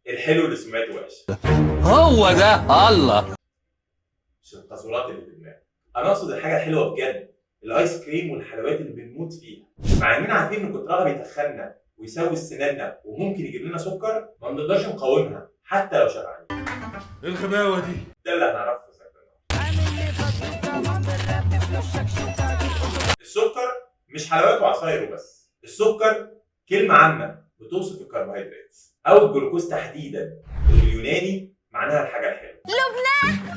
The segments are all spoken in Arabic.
الحلو اللي سمعته وحشه. هو ده الله. مش القاذورات اللي في دماغك. انا اقصد الحاجه الحلوه بجد، الايس كريم والحلويات اللي بنموت فيها. مع اننا عارفين ان كترها بيتخننا ويسوي سناننا وممكن يجيب لنا سكر، ما بنقدرش نقاومها حتى لو شبعانين. ايه الغباوه دي؟ ده اللي هنعرفه في ذاكرنا. السكر مش حلويات وعصاير وبس، السكر كلمه عامه بتوصف الكربوهيدرات او الجلوكوز تحديدا، واليوناني معناها الحاجه الحلوه. لبنان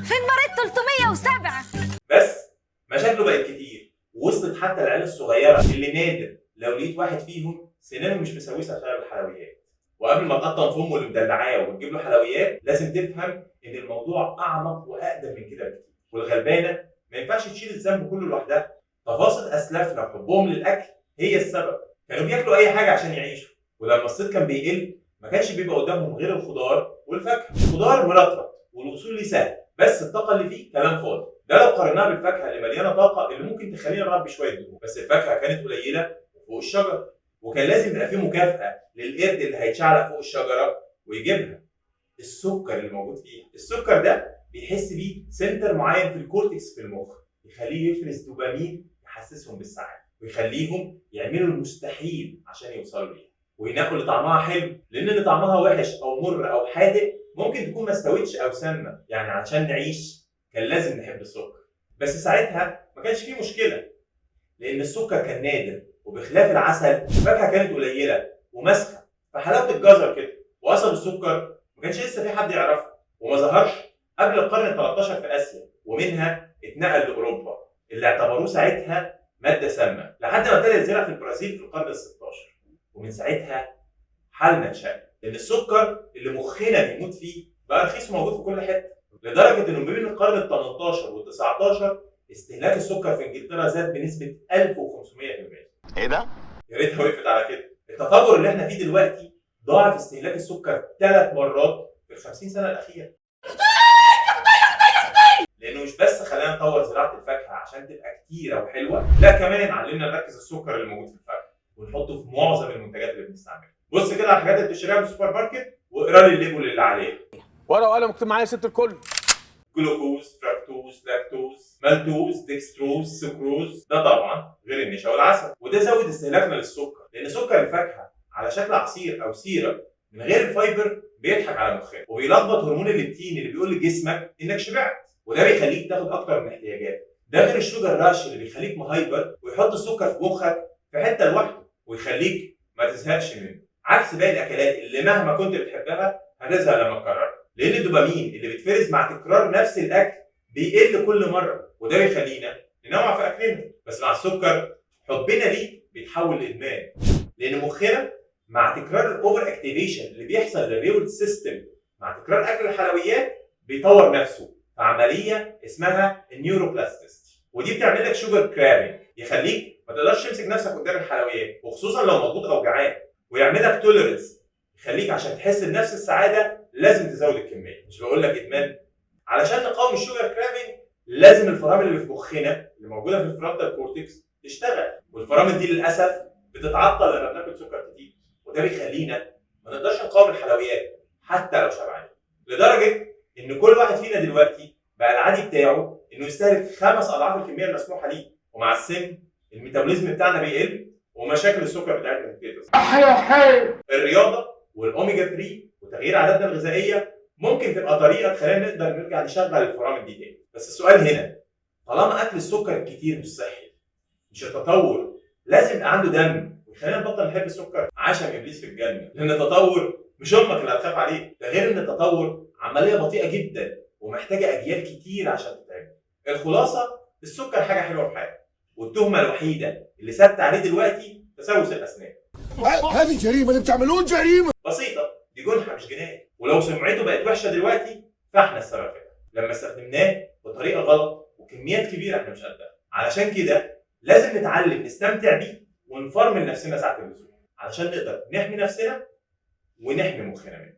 في المريض 307. بس مشاكله بقت كتير ووصلت حتى العيال الصغيره اللي نادر لو لقيت واحد فيهم سنانه مش مسوسه بسبب الحلويات. وقبل ما تقطم في امه اللي مدلعاه وتجيب له حلويات، لازم تفهم ان الموضوع اعمق واقدم من كده بكتير، والغلبانه ما ينفعش تشيل الذنب كله لوحدها. تفاصيل اسلافنا وحبهم للاكل هي السبب. كانوا بياكلوا اي حاجه عشان يعيشوا، ولما الصيد كان بيقل ما كانش بيبقى قدامهم غير الخضار والفاكهه. الخضار مرطرط والوصول ليه سهل، بس الطاقه اللي فيه كلام فاضي. ده لو قارناها بالفاكهه اللي مليانه طاقه اللي ممكن تخلينا نربي شويه دهون، بس الفاكهه كانت قليله وفوق الشجر، وكان لازم يبقى فيه مكافاه للقرد اللي هيتشعلق فوق الشجره ويجيبها. السكر اللي موجود فيها، السكر ده بيحس بيه سنتر معين في الكورتكس في المخ، يخليه يفرز دوبامين يحسسهم بالسعاده، ويخليهم يعملوا المستحيل عشان يوصلوا ليها، وينقوا اللي طعمها حلو، لان اللي طعمها وحش او مر او حادق ممكن تكون ما استوتش او سامه. يعني عشان نعيش كان لازم نحب السكر. بس ساعتها ما كانش فيه مشكله، لان السكر كان نادر، وبخلاف العسل الفاكهه كانت قليله وماسخه، فحلاوه الجزر كده. واصل السكر ما كانش لسه في حد يعرفه، وما ظهرش قبل القرن ال 13 في اسيا، ومنها اتنقل لاوروبا اللي اعتبروه ساعتها ماده سامه، لحد ما ابتدى يتزرع في البرازيل في القرن ال 16. ومن ساعتها حالنا اتشقلب، لان السكر اللي مخنا بيموت فيه بقى رخيص وموجود في كل حته، لدرجه انه ما بين القرن ال 18 وال 19 استهلاك السكر في انجلترا زاد بنسبه 1500%. ايه ده؟ يا ريتها وقفت على كده. التطور اللي احنا فيه دلوقتي ضاعف استهلاك السكر 3 مرات في ال 50 سنه الاخيره. لانه مش بس خلانا نطور زراعه الفاكهه عشان تبقى كتيره وحلوه، لا كمان علمنا نركز السكر اللي موجود في الفاكهه ونحطه في معظم المنتجات اللي بنستعملها. بص كده على الحاجات اللي بتشتريها من السوبر ماركت واقرا لي الليبل اللي عليها. ورقه وقلم اكتب معايا ست الكل. جلوكوز، فركتوز، لاكتوز، مالتوز، ديكستروز، سكروز، ده طبعا غير النشا والعسل. وده زود استهلاكنا للسكر، لان سكر الفاكهه على شكل عصير او سيرب من غير الفايبر بيضحك على مخنا وبيلخبط هرمون الليبتين اللي بيقول لجسمك انك شبعت، وده بيخليك تاخد اكتر من احتياجاتك. ده غير الشوجر راش اللي بيخليك مهايبر ويحط السكر في مخك في حته لوحده ويخليك ما تزهقش منه، عكس باقي الاكلات اللي مهما كنت بتحبها هتزهق لما تكررها، لان الدوبامين اللي بيتفرز مع تكرار نفس الاكل بيقل كل مره، وده بيخلينا ننوع في اكلنا. بس مع السكر حبنا ليه بيتحول لادمان، لان مخنا مع تكرار الاوفر اكتيفيشن اللي بيحصل للريورد سيستم مع تكرار اكل الحلويات بيطور نفسه في عمليه اسمها النيوروبلاستيستي، ودي بتعمل لك شوجر كرافينج، يخليك ما تقدرش تمسك نفسك قدام الحلويات، وخصوصا لو مضغوط او جعان، ويعمل لك توليرنس، يخليك عشان تحس بنفس السعاده لازم تزود الكميه. مش بقول لك ادمان. علشان نقاوم الشوجر كرافينج لازم الفرامل اللي في مخنا اللي موجوده في الفرونتال كورتكس تشتغل، والفرامل دي للاسف بتتعطل لما بناكل سكر كتير، وده بيخلينا ما نقدرش نقاوم الحلويات حتى لو شبعانين، لدرجه ان كل واحد فينا دلوقتي بقى العادي بتاعه انه يستهلك 5 اضعاف الكميه المسموحه ليه، ومع السن الميتابوليزم بتاعنا بيقل ومشاكل السكر بتاعتنا بتزيد. الرياضه والاوميجا 3 وتغيير عاداتنا الغذائيه ممكن تبقى طريقه تخلينا نقدر نرجع نشغل الفرامل دي تاني. بس السؤال هنا، طالما اكل السكر الكتير مش صحي، مش التطور لازم يبقى عنده دم ويخلينا نبطل نحب السكر؟ عشم ابليس في الجنه، لان التطور مش امك اللي هتخاف عليه، ده غير ان التطور عمليه بطيئه جدا ومحتاجه اجيال كتير عشان تتعمل. الخلاصه، السكر حاجه حلوه في حياتنا، والتهمه الوحيده اللي ثابته عليه دلوقتي تسوس الاسنان. هذه جريمه اللي بتعملون، جريمه بسيطه، دي جنحه مش جنان، ولو سمعته بقت وحشه دلوقتي فاحنا السبب فيها لما استخدمناه بطريقه غلط وكميات كبيره احنا مش قدها. علشان كده لازم نتعلم نستمتع بيه ونفرمل نفسنا ساعه اللزوم، علشان نقدر نحمي نفسنا ونحمي مخنا منه.